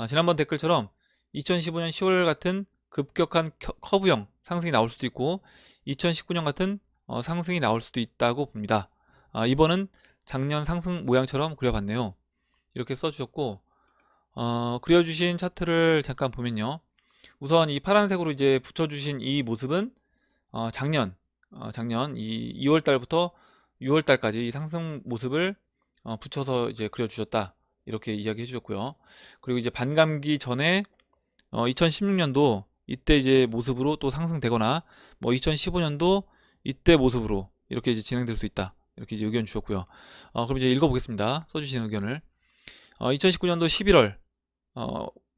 지난번 댓글처럼 2015년 10월 같은 급격한 커브형 상승이 나올 수도 있고 2019년 같은 상승이 나올 수도 있다고 봅니다. 이번은 작년 상승 모양처럼 그려봤네요. 이렇게 써주셨고 그려주신 차트를 잠깐 보면요. 우선 이 파란색으로 이제 붙여주신 이 모습은 작년 이 2월 달부터 6월 달까지 이 상승 모습을 붙여서 이제 그려주셨다. 이렇게 이야기해 주셨고요. 그리고 이제 반감기 전에 2016년도 이때 이제 모습으로 또 상승되거나 뭐 2015년도 이때 모습으로 이렇게 이제 진행될 수 있다. 이렇게 이제 의견 주셨고요. 그럼 이제 읽어보겠습니다. 써주신 의견을. 2019년도 11월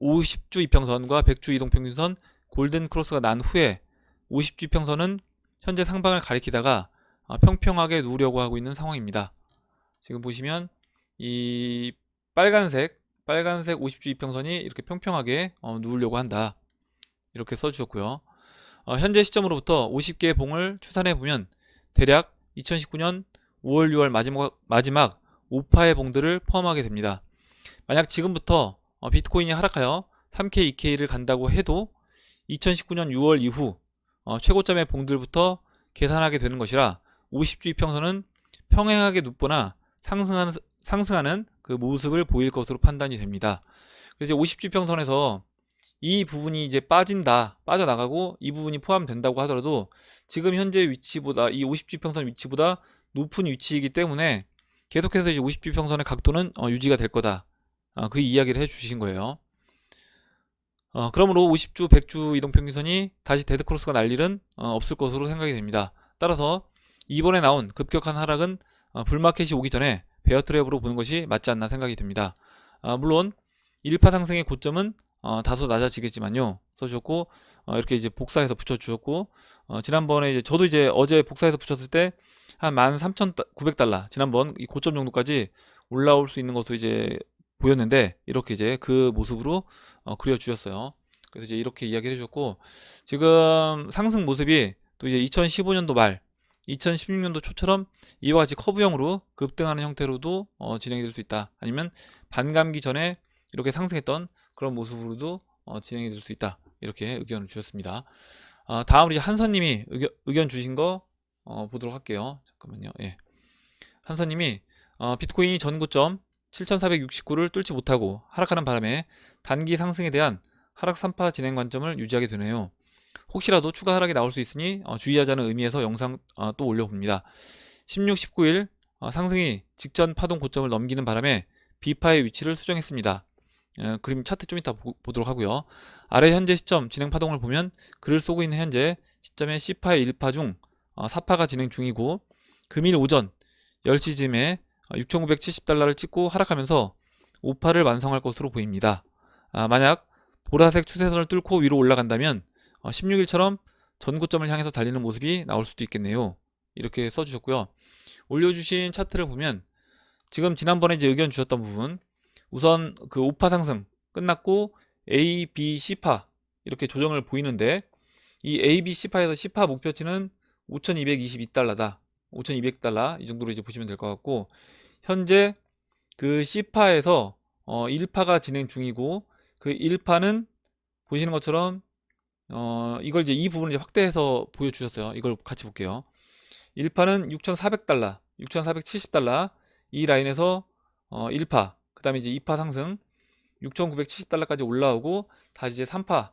50주 이평선과 100주 이동평균선 골든 크로스가 난 후에 50주 이평선은 현재 상방을 가리키다가 평평하게 누우려고 하고 있는 상황입니다. 지금 보시면 이 빨간색 50주 이평선이 이렇게 평평하게 누우려고 한다. 이렇게 써주셨고요. 현재 시점으로부터 50개의 봉을 추산해 보면 대략 2019년 5월 6월 마지막 5파의 봉들을 포함하게 됩니다. 만약 지금부터 비트코인이 하락하여 3K, 2K를 간다고 해도 2019년 6월 이후 최고점의 봉들부터 계산하게 되는 것이라 50주 이평선은 평행하게 눕거나 상승하는 그 모습을 보일 것으로 판단이 됩니다. 그래서 50주 이평선에서 이 부분이 이제 빠져나가고 이 부분이 포함된다고 하더라도 지금 현재 위치보다 이 50주 이평선 위치보다 높은 위치이기 때문에 계속해서 이제 50주 이평선의 각도는 유지가 될 거다. 그 이야기를 해주신 거예요. 그러므로 50주, 100주 이동평균선이 다시 데드크로스가 날 일은 없을 것으로 생각이 됩니다. 따라서 이번에 나온 급격한 하락은 불마켓이 오기 전에 베어트랩으로 보는 것이 맞지 않나 생각이 듭니다. 물론 1파 상승의 고점은 다소 낮아지겠지만요. 써주셨고 이렇게 이제 복사해서 붙여주셨고 지난번에 이제 저도 이제 어제 복사해서 붙였을 때 한 13,900달러 지난번 이 고점 정도까지 올라올 수 있는 것도 이제 보였는데 이렇게 이제 그 모습으로 그려주셨어요. 그래서 이제 이렇게 이야기를 해줬고 지금 상승 모습이 또 이제 2015년도 말 2016년도 초처럼 이와 같이 커브형으로 급등하는 형태로도 진행이 될 수 있다. 아니면 반감기 전에 이렇게 상승했던 그런 모습으로도 진행이 될 수 있다. 이렇게 의견을 주셨습니다. 다음으로 이제 한선님이 의견 주신 거 보도록 할게요. 잠깐만요. 예. 한선님이 비트코인이 전고점 7469를 뚫지 못하고 하락하는 바람에 단기 상승에 대한 하락 3파 진행 관점을 유지하게 되네요. 혹시라도 추가 하락이 나올 수 있으니 주의하자는 의미에서 영상 또 올려봅니다. 16, 19일 상승이 직전 파동 고점을 넘기는 바람에 B파의 위치를 수정했습니다. 그림 차트 좀 이따 보도록 하고요. 아래 현재 시점 진행 파동을 보면 글을 쏘고 있는 현재 시점에 C파의 1파 중 4파가 진행 중이고 금일 오전 10시쯤에 6,970달러를 찍고 하락하면서 5파를 완성할 것으로 보입니다. 만약 보라색 추세선을 뚫고 위로 올라간다면 16일처럼 전고점을 향해서 달리는 모습이 나올 수도 있겠네요. 이렇게 써주셨고요. 올려주신 차트를 보면 지금 지난번에 이제 의견 주셨던 부분 우선 그 5파 상승 끝났고 A, B, C파 이렇게 조정을 보이는데 이 A, B, C파에서 C파 목표치는 5,222달러다. 5,200달러 이 정도로 이제 보시면 될 것 같고 현재 그 C파에서 1파가 진행 중이고 그 1파는 보시는 것처럼 이걸 이제 이 부분을 이제 확대해서 보여주셨어요. 이걸 같이 볼게요. 1파는 6,400달러, 6,470달러 이 라인에서 1파, 그 다음에 이제 2파 상승 6,970달러까지 올라오고 다시 이제 3파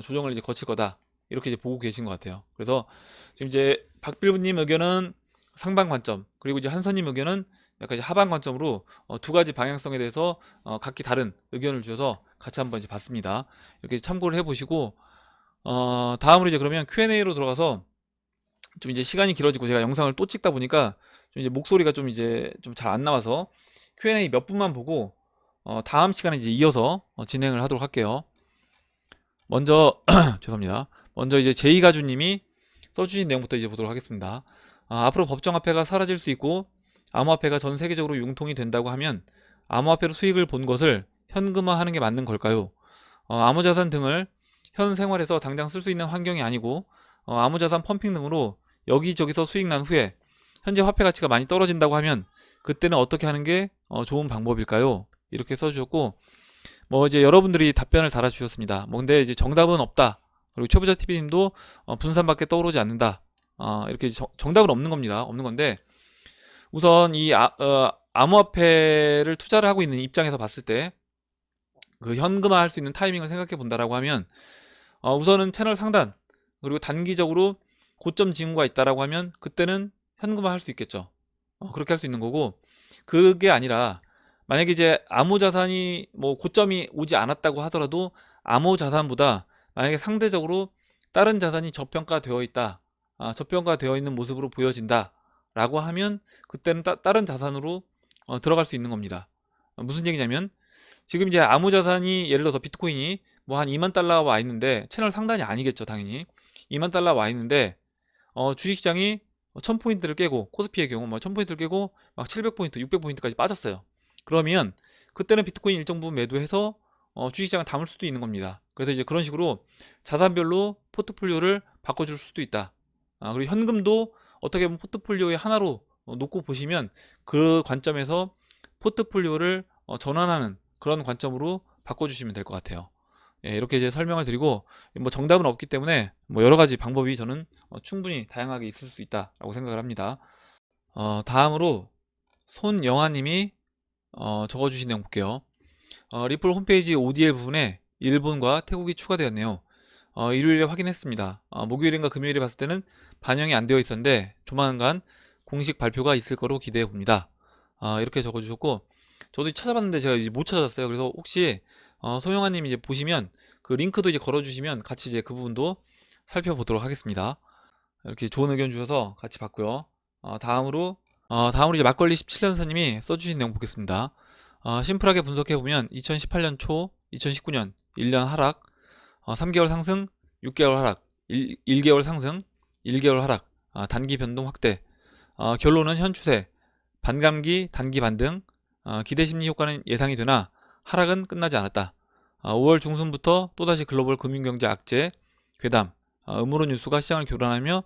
조정을 이제 거칠 거다. 이렇게 이제 보고 계신 것 같아요. 그래서 지금 이제 박빌부님 의견은 상방 관점, 그리고 이제 한선님 의견은 약간 이제 하방 관점으로 두 가지 방향성에 대해서 각기 다른 의견을 주셔서 같이 한번 이제 봤습니다. 이렇게 참고를 해보시고 다음으로 이제 그러면 Q&A로 들어가서 좀 이제 시간이 길어지고 제가 영상을 또 찍다 보니까 좀 이제 목소리가 좀 이제 좀 잘 안 나와서 Q&A 몇 분만 보고 다음 시간에 이제 이어서 진행을 하도록 할게요. 먼저 죄송합니다. 먼저 이제 제이가주님이 써주신 내용부터 이제 보도록 하겠습니다. 앞으로 법정화폐가 사라질 수 있고 암호화폐가 전 세계적으로 융통이 된다고 하면 암호화폐로 수익을 본 것을 현금화하는 게 맞는 걸까요? 암호자산 등을 현 생활에서 당장 쓸 수 있는 환경이 아니고 암호자산 펌핑 등으로 여기저기서 수익 난 후에 현재 화폐 가치가 많이 떨어진다고 하면 그때는 어떻게 하는 게 좋은 방법일까요? 이렇게 써주셨고, 뭐 이제 여러분들이 답변을 달아주셨습니다. 뭐 근데 이제 정답은 없다. 그리고 최부자 TV님도 분산밖에 떠오르지 않는다. 이렇게 정답은 없는 겁니다. 없는 건데, 우선 이 암호화폐를 투자를 하고 있는 입장에서 봤을 때 그 현금화할 수 있는 타이밍을 생각해 본다라고 하면 우선은 채널 상단 그리고 단기적으로 고점 징후가 있다라고 하면 그때는 현금화할 수 있겠죠. 그렇게 할 수 있는 거고, 그게 아니라 만약에 이제 암호자산이 뭐 고점이 오지 않았다고 하더라도 암호자산보다 만약에 상대적으로 다른 자산이 저평가되어 있다, 저평가되어 있는 모습으로 보여진다 라고 하면 그때는 다른 자산으로 들어갈 수 있는 겁니다. 무슨 얘기냐면 지금 이제 암호자산이 예를 들어서 비트코인이 뭐 한 2만 달러 와 있는데, 채널 상단이 아니겠죠 당연히. 2만 달러 와 있는데 주식시장이 1000포인트를 깨고, 코스피의 경우 뭐 1000포인트를 깨고 막 700포인트 600포인트까지 빠졌어요. 그러면 그때는 비트코인 일정 부분 매도해서 주식시장을 담을 수도 있는 겁니다. 그래서 이제 그런 식으로 자산별로 포트폴리오를 바꿔줄 수도 있다. 그리고 현금도 어떻게 보면 포트폴리오의 하나로 놓고 보시면 그 관점에서 포트폴리오를 전환하는 그런 관점으로 바꿔주시면 될 것 같아요. 예, 이렇게 이제 설명을 드리고, 뭐 정답은 없기 때문에 뭐 여러 가지 방법이 저는 충분히 다양하게 있을 수 있다라고 생각을 합니다. 다음으로 손영아님이 적어주신 내용 볼게요. 리플 홈페이지 ODL 부분에 일본과 태국이 추가되었네요. 일요일에 확인했습니다. 목요일인가 금요일에 봤을 때는 반영이 안 되어 있었는데 조만간 공식 발표가 있을 거로 기대해 봅니다. 이렇게 적어주셨고, 저도 찾아봤는데 제가 이제 못 찾았어요. 그래서 혹시 소영아님 이제 보시면 그 링크도 이제 걸어주시면 같이 이제 그 부분도 살펴보도록 하겠습니다. 이렇게 좋은 의견 주셔서 같이 봤고요. 다음으로 이제 막걸리 17년사님이 써주신 내용 보겠습니다. 심플하게 분석해보면 2018년 초, 2019년 1년 하락, 3개월 상승, 6개월 하락, 1개월 상승, 1개월 하락, 단기 변동 확대. 결론은 현 추세, 반감기, 단기 반등, 기대 심리 효과는 예상이 되나 하락은 끝나지 않았다. 5월 중순부터 또다시 글로벌 금융경제 악재, 괴담, 음모론 뉴스가 시장을 교란하며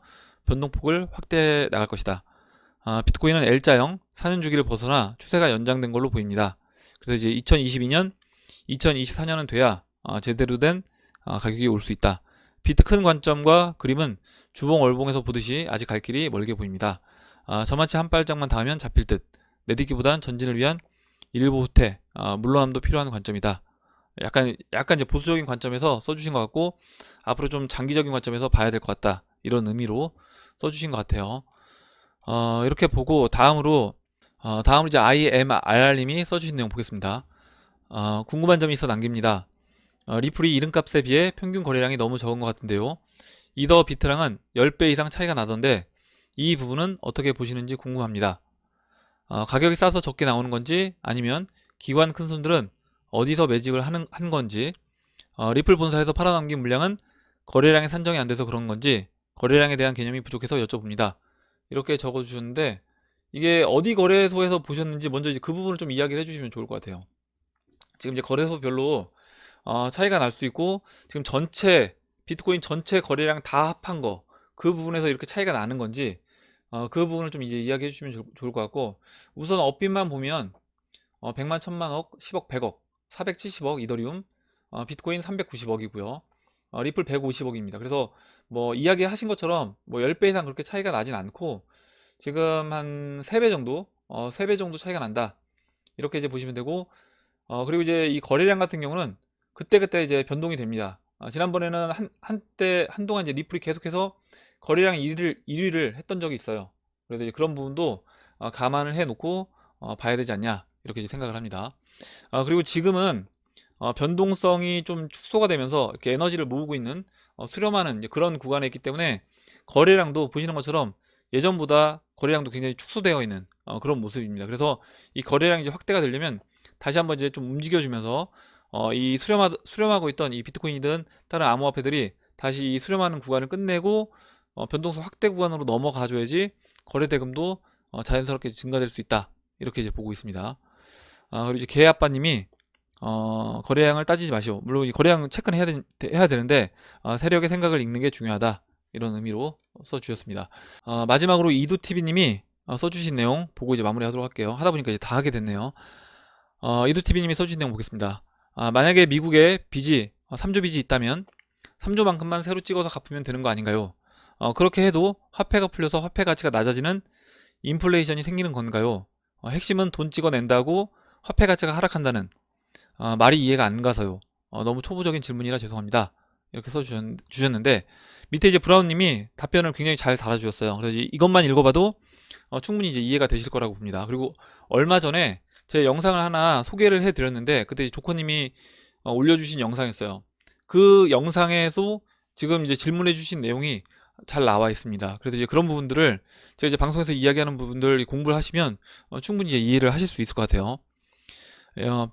변동폭을 확대해 나갈 것이다. 비트코인은 L자형 4년 주기를 벗어나 추세가 연장된 걸로 보입니다. 그래서 이제 2022년, 2024년은 돼야 제대로 된 가격이 올 수 있다. 비트 큰 관점과 그림은 주봉 월봉에서 보듯이 아직 갈 길이 멀게 보입니다. 저마치 한 발짝만 닿으면 잡힐 듯. 내딛기보단 전진을 위한 일부 후퇴, 물러남도 필요한 관점이다. 약간 이제 보수적인 관점에서 써주신 것 같고, 앞으로 좀 장기적인 관점에서 봐야 될 것 같다. 이런 의미로 써주신 것 같아요. 이렇게 보고 다음으로 이제 IMR님이 써주신 내용 보겠습니다. 궁금한 점이 있어 남깁니다. 리플이 이름값에 비해 평균 거래량이 너무 적은 것 같은데요. 이더 비트랑은 10배 이상 차이가 나던데 이 부분은 어떻게 보시는지 궁금합니다. 가격이 싸서 적게 나오는 건지, 아니면 기관 큰손들은 어디서 매집을 한 건지, 리플 본사에서 팔아넘긴 물량은 거래량이 산정이 안 돼서 그런 건지, 거래량에 대한 개념이 부족해서 여쭤봅니다. 이렇게 적어주셨는데, 이게 어디 거래소에서 보셨는지 먼저 이제 그 부분을 좀 이야기를 해주시면 좋을 것 같아요. 지금 이제 거래소별로 차이가 날 수 있고, 지금 비트코인 전체 거래량 다 합한 거, 그 부분에서 이렇게 차이가 나는 건지, 그 부분을 좀 이제 이야기해 주시면 좋을 것 같고, 우선 업빈만 보면 100만, 1000만억, 10억, 100억, 470억 이더리움, 비트코인 390억이고요. 리플 150억입니다. 그래서 뭐 이야기 하신 것처럼 뭐 10배 이상 그렇게 차이가 나진 않고, 지금 한 3배 정도, 3배 정도 차이가 난다. 이렇게 이제 보시면 되고, 그리고 이제 이 거래량 같은 경우는 그때그때 이제 변동이 됩니다. 지난번에는 한동안 이제 리플이 계속해서 거래량 1위를 했던 적이 있어요. 그래서 이제 그런 부분도 감안을 해 놓고 봐야 되지 않냐, 이렇게 이제 생각을 합니다. 그리고 지금은 변동성이 좀 축소가 되면서 이렇게 에너지를 모으고 있는 수렴하는 이제 그런 구간에 있기 때문에 거래량도 보시는 것처럼 예전보다 거래량도 굉장히 축소되어 있는 그런 모습입니다. 그래서 이 거래량이 이제 확대가 되려면 다시 한번 이제 좀 움직여주면서 이 수렴하고 있던 이 비트코인이든 다른 암호화폐들이 다시 이 수렴하는 구간을 끝내고 변동성 확대 구간으로 넘어가줘야지 거래 대금도 자연스럽게 증가될 수 있다. 이렇게 이제 보고 있습니다. 그리고 이제 개아빠님이 거래량을 따지지 마시오. 물론 이 거래량 체크는 해야 되는데 세력의 생각을 읽는 게 중요하다. 이런 의미로 써주셨습니다. 마지막으로 이두TV님이 써주신 내용 보고 이제 마무리하도록 할게요. 하다 보니까 이제 다 하게 됐네요. 이두TV님이 써주신 내용 보겠습니다. 만약에 미국에 빚이 3조 빚이 있다면 3조만큼만 새로 찍어서 갚으면 되는 거 아닌가요? 그렇게 해도 화폐가 풀려서 화폐 가치가 낮아지는 인플레이션이 생기는 건가요? 핵심은 돈 찍어낸다고 화폐 가치가 하락한다는 말이 이해가 안 가서요. 너무 초보적인 질문이라 죄송합니다. 이렇게 써주셨는데 밑에 이제 브라운님이 답변을 굉장히 잘 달아주셨어요. 그래서 이것만 읽어봐도 충분히 이제 이해가 되실 거라고 봅니다. 그리고 얼마 전에 제 영상을 하나 소개를 해드렸는데 그때 조커님이 올려주신 영상이었어요. 그 영상에서 지금 이제 질문해주신 내용이 잘 나와 있습니다. 그래서 이제 그런 부분들을 제가 이제 방송에서 이야기하는 부분들 공부를 하시면 충분히 이제 이해를 하실 수 있을 것 같아요.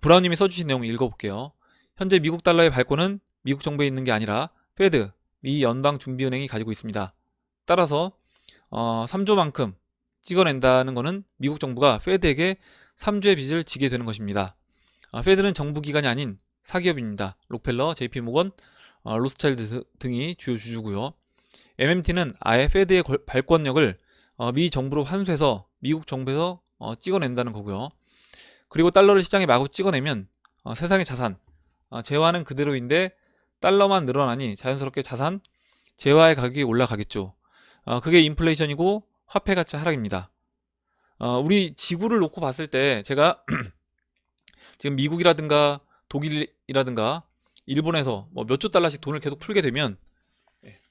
브라운님이 써주신 내용 읽어볼게요. 현재 미국 달러의 발권은 미국 정부에 있는 게 아니라 페드, 미 연방준비은행이 가지고 있습니다. 따라서 3조만큼 찍어낸다는 것은 미국 정부가 페드에게 3조의 빚을 지게 되는 것입니다. 페드는 정부기관이 아닌 사기업입니다. 록펠러, JP모건, 로스차일드 등이 주요 주주고요. MMT는 아예 페드의 발권력을 미 정부로 환수해서 미국 정부에서 찍어낸다는 거고요. 그리고 달러를 시장에 마구 찍어내면 세상의 자산, 재화는 그대로인데 달러만 늘어나니 자연스럽게 자산, 재화의 가격이 올라가겠죠. 그게 인플레이션이고 화폐 가치 하락입니다. 우리 지구를 놓고 봤을 때 제가 지금 미국이라든가 독일이라든가 일본에서 뭐 몇 조 달러씩 돈을 계속 풀게 되면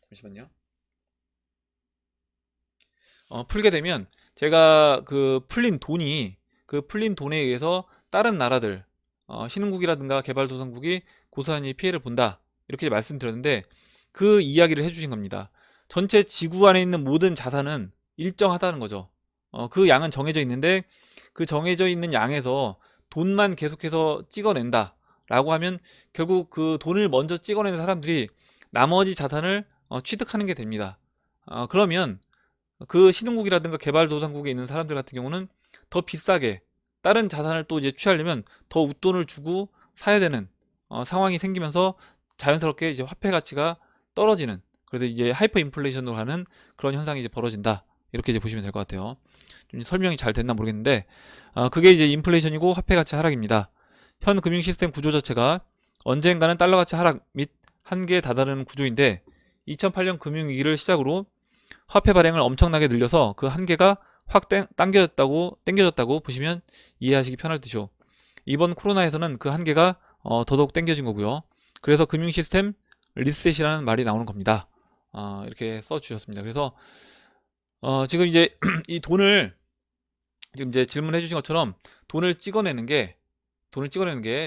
잠시만요. 풀게 되면 제가 그 풀린 돈에 의해서 다른 나라들 신흥국이라든가 개발도상국이 고스란히 피해를 본다 이렇게 말씀드렸는데 그 이야기를 해주신 겁니다. 전체 지구 안에 있는 모든 자산은 일정하다는 거죠. 그 양은 정해져 있는데 그 정해져 있는 양에서 돈만 계속해서 찍어낸다 라고 하면 결국 그 돈을 먼저 찍어내는 사람들이 나머지 자산을 취득하는 게 됩니다. 그러면 그 신흥국이라든가 개발도상국에 있는 사람들 같은 경우는 더 비싸게 다른 자산을 또 이제 취하려면 더 웃돈을 주고 사야 되는 상황이 생기면서 자연스럽게 이제 화폐 가치가 떨어지는, 그래서 이제 하이퍼 인플레이션으로 가는 그런 현상이 이제 벌어진다. 이렇게 이제 보시면 될 것 같아요. 좀 설명이 잘 됐나 모르겠는데 그게 이제 인플레이션이고 화폐 가치 하락입니다. 현 금융 시스템 구조 자체가 언젠가는 달러 가치 하락 및 한계에 다다르는 구조인데 2008년 금융위기를 시작으로 화폐 발행을 엄청나게 늘려서 그 한계가 확 당겨졌다고 보시면 이해하시기 편할 듯이요. 이번 코로나에서는 그 한계가 더더욱 당겨진 거고요. 그래서 금융 시스템 리셋이라는 말이 나오는 겁니다. 이렇게 써주셨습니다. 그래서 지금 이제 이 돈을 지금 이제 질문해 주신 것처럼 돈을 찍어내는 게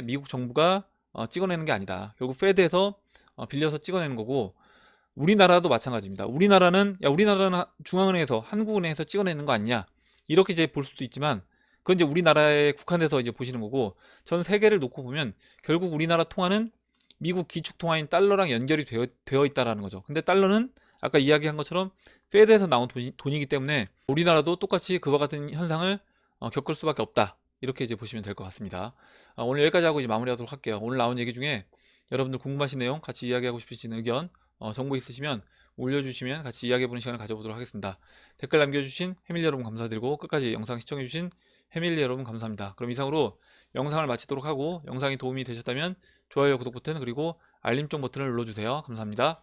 미국 정부가 찍어내는 게 아니다. 결국 페드에서 빌려서 찍어내는 거고 우리나라도 마찬가지입니다. 우리나라는 중앙은행에서 한국은행에서 찍어내는 거 아니냐 이렇게 이제 볼 수도 있지만 그건 이제 우리나라에 국한돼서 이제 보시는 거고 전 세계를 놓고 보면 결국 우리나라 통화는 미국 기축통화인 달러랑 연결이 되어 있다라는 거죠. 근데 달러는 아까 이야기한 것처럼 페드에서 나온 돈이기 때문에 우리나라도 똑같이 그와 같은 현상을 겪을 수밖에 없다. 이렇게 이제 보시면 될 것 같습니다. 오늘 여기까지 하고 이제 마무리하도록 할게요. 오늘 나온 얘기 중에 여러분들 궁금하신 내용, 같이 이야기하고 싶으신 의견, 정보 있으시면 올려주시면 같이 이야기해보는 시간을 가져보도록 하겠습니다. 댓글 남겨주신 해밀리 여러분 감사드리고 끝까지 영상 시청해주신 해밀리 여러분 감사합니다. 그럼 이상으로 영상을 마치도록 하고 영상이 도움이 되셨다면 좋아요, 구독 버튼 그리고 알림종 버튼을 눌러주세요. 감사합니다.